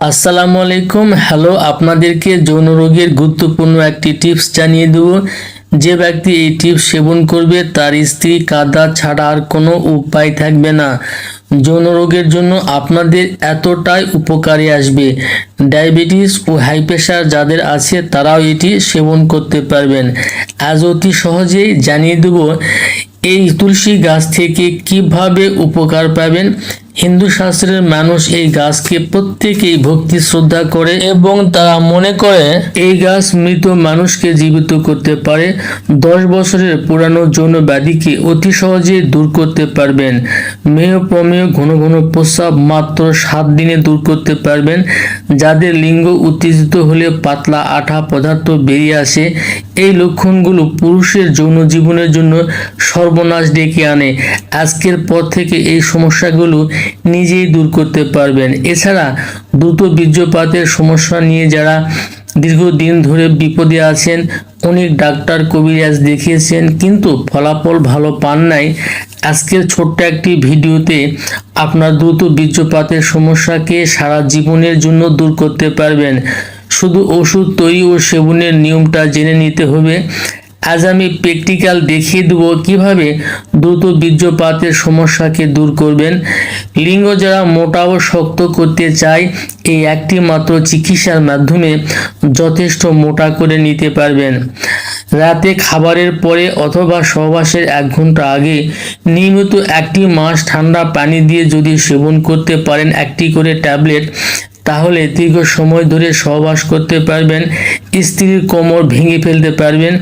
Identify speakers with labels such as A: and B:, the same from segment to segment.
A: আসসালামু আলাইকুম। হ্যালো, আপনাদেরকে যৌন রোগের গুরুত্বপূর্ণ একটি টিপস জানিয়ে দেব। যে ব্যক্তি এই টিপস সেবন করবে তার স্ত্রী কাঁদা ছাড়া আর কোনো উপায় থাকবে না। যৌন রোগের জন্য আপনাদের এতটাই উপকারে আসবে। ডায়াবেটিস ও হাই প্রেশার যাদের আছে তারাও এটি সেবন করতে পারবেন। আজ অতি সহজেই জানিয়ে দেব এই তুলসী গাছ থেকে কিভাবে উপকার পাবেন। হিন্দু শাস্ত্রের মানুষ এই গাছকে প্রত্যেকেই ভক্তি শ্রদ্ধা করে এবং তারা মনে করে এই গাছ মৃত মানুষকে জীবিত করতে পারে। 10 বছরের পুরানো যৌন ব্যাধিকে অতি সহজে দূর করতে পারবেন। মেয় প্রমেয় ঘন ঘন প্রস্রাব মাত্র 7 দিনে দূর করতে পারবেন। যাদের লিঙ্গ উত্তেজিত হলে পাতলা আঠা পদার্থ বেরিয়ে আসে, এই লক্ষণগুলো পুরুষের যৌন জীবনের জন্য সর্বনাশ ডেকে আনে। আজকের পর থেকে এই সমস্যাগুলো নিজেই দূর করতে পারবেন। এছাড়া দ্রুত বীর্যপাতের সমস্যা নিয়ে যারা দীর্ঘদিন ধরে বিপদে আছেন, অনেক ডাক্তার কবিরাজ দেখিয়েছেন কিন্তু ফলাফল ভালো পান নাই, আজকের ছোট্ট একটি ভিডিওতে আপনার দ্রুত বীর্যপাতের সমস্যাকে সারা জীবনের জন্য দূর করতে পারবেন। শুধু ওষুধ তৈরি ও সেবনের নিয়মটা জেনে নিতে হবে। আজ আমি প্র্যাকটিক্যাল দেখিয়ে দেবো কিভাবে দ্রুত বীর্যপাতের সমস্যাকে দূর করবেন। লিঙ্গ যারা মোটা ও শক্ত করতে চায়, এই একটি মাত্র চিকিৎসার মাধ্যমে যথেষ্ট মোটা করে নিতে পারবেন। রাতে খাবারের পরে অথবা সহবাসের 1 ঘন্টা আগে নিয়মিত 1 মাস ঠান্ডা পানি দিয়ে যদি সেবন করতে পারেন 1টি করে ট্যাবলেট, তাহলে দীর্ঘ সময় ধরে সহবাস করতে পারবেন, স্ত্রীর কোমর ভেঙে ফেলতে পারবেন,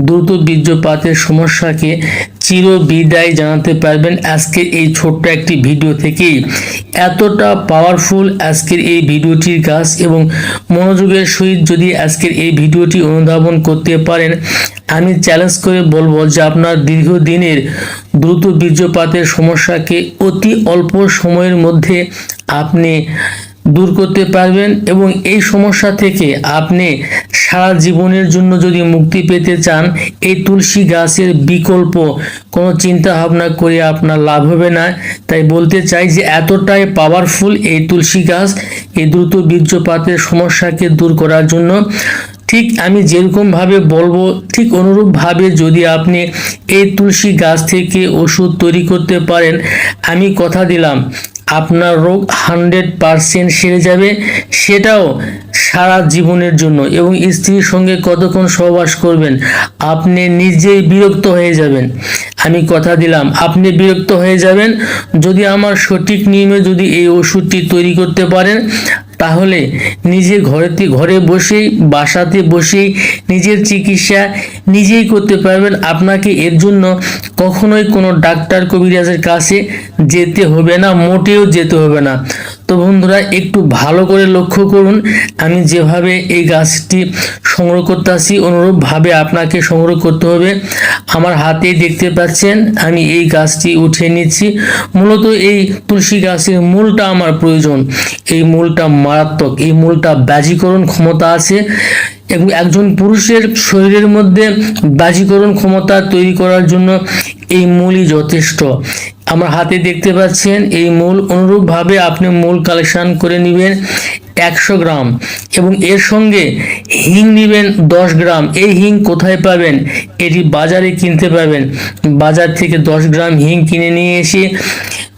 A: দ্রুত বীর্যপাতের সমস্যাকে চির বিদায় জানাতে পারবেন। আজকের এই ছোট্ট একটি ভিডিও থেকেই এতটা পাওয়ারফুল আজকের এই ভিডিওটির গাছ, এবং মনোযোগের সহিত যদি আজকের এই ভিডিওটি অনুধাবন করতে পারেন, আমি চ্যালেঞ্জ করে বলবো যে আপনার দীর্ঘদিনের দ্রুত বীর্যপাতের সমস্যাকে অতি অল্প সময়ের মধ্যে আপনি দূর করতে পারবেন। এবং এই সমস্যা থেকে আপনি সারা জীবনের জন্য যদি মুক্তি পেতে চান, এই তুলসী গাছের বিকল্প কোনো চিন্তা ভাবনা করে আপনার লাভ হবে না। তাই বলতে চাই যে এতটাই পাওয়ারফুল এই তুলসী গাছ এই দ্রুত বীর্যপাতের সমস্যাকে দূর করার জন্য। ঠিক আমি যেরকম ভাবে বলবো ঠিক অনুরূপ ভাবে যদি আপনি এই তুলসী গাছ থেকে ওষুধ তৈরি করতে পারেন, আমি কথা দিলাম আপনার রোগ 100% সেরে যাবে, সেটাও সারা জীবনের জন্য। এবং স্ত্রীর সঙ্গে কতক্ষণ সহবাস করবেন আপনি নিজেই বিরক্ত হয়ে যাবেন। আমি কথা দিলাম আপনি বিরক্ত হয়ে যাবেন। যদি আমার সঠিক নিয়মে যদি এই ওষুধটি তৈরি করতে পারেন, তাহলে নিজে ঘরে বসেই বাসাতে বসেই নিজের চিকিৎসা নিজেই করতে পারবেন। আপনাকে এর জন্য কখনোই কোনো ডাক্তার কবিরাজের কাছে যেতে হবে না, মোটেও যেতে হবে না। তো বন্ধুরা, একটু ভালো করে লক্ষ্য করুন, আমি যেভাবে এই গাছটি সংগ্রহ করতে আসি অনুরূপভাবে আপনাকে সংগ্রহ করতে হবে। আমার হাতেই দেখতে পাচ্ছেন আমি এই গাছটি উঠিয়ে নিচ্ছি। মূলত এই তুলসী গাছের মূলটা আমার প্রয়োজন। এই মূলটা মারাত্মক, এই মূলটা বাজিকরণ ক্ষমতা আছে এবং একজন পুরুষের শরীরের মধ্যে বাজিকরণ ক্ষমতা তৈরি করার জন্য এই মূলই যথেষ্ট। আমার হাতে দেখতে পাচ্ছেন এই মূল। অনুরূপভাবে আপনি মূল কালেকশন করে নেবেন 100 গ্রাম, এবং এর সঙ্গে হিং নেবেন 10 গ্রাম। এই হিং কোথায় পাবেন? এটি বাজারে কিনতে পাবেন। বাজার থেকে 10 গ্রাম হিং কিনে নিয়ে এসে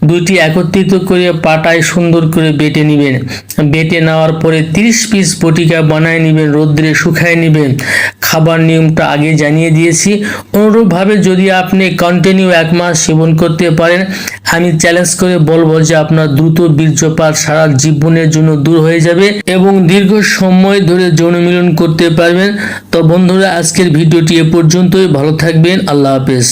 A: দুইটি একত্রিত করে পাটায় সুন্দর করে বেটে নেবেন। বেটে নেওয়ার পরে 30 পিস বটিকা বানায় নেবেন, রোদ্রে শুকায় নেবেন। খাবার নিয়মটা আগে জানিয়ে দিয়েছি। অনুরূপভাবে যদি আপনি কন্টিনিউ 1 মাস সেবন করতে পারেন, আমি চ্যালেঞ্জ করে বলবো যে আপনার দ্রুত বীর্যপাত সারা জীবনের জন্য দূর হয়ে যাবে এবং দীর্ঘ সময় ধরে যৌন মিলন করতে পারবেন। তো বন্ধুরা, আজকের ভিডিওটি এ পর্যন্তই। ভালো থাকবেন। আল্লাহ হাফেজ।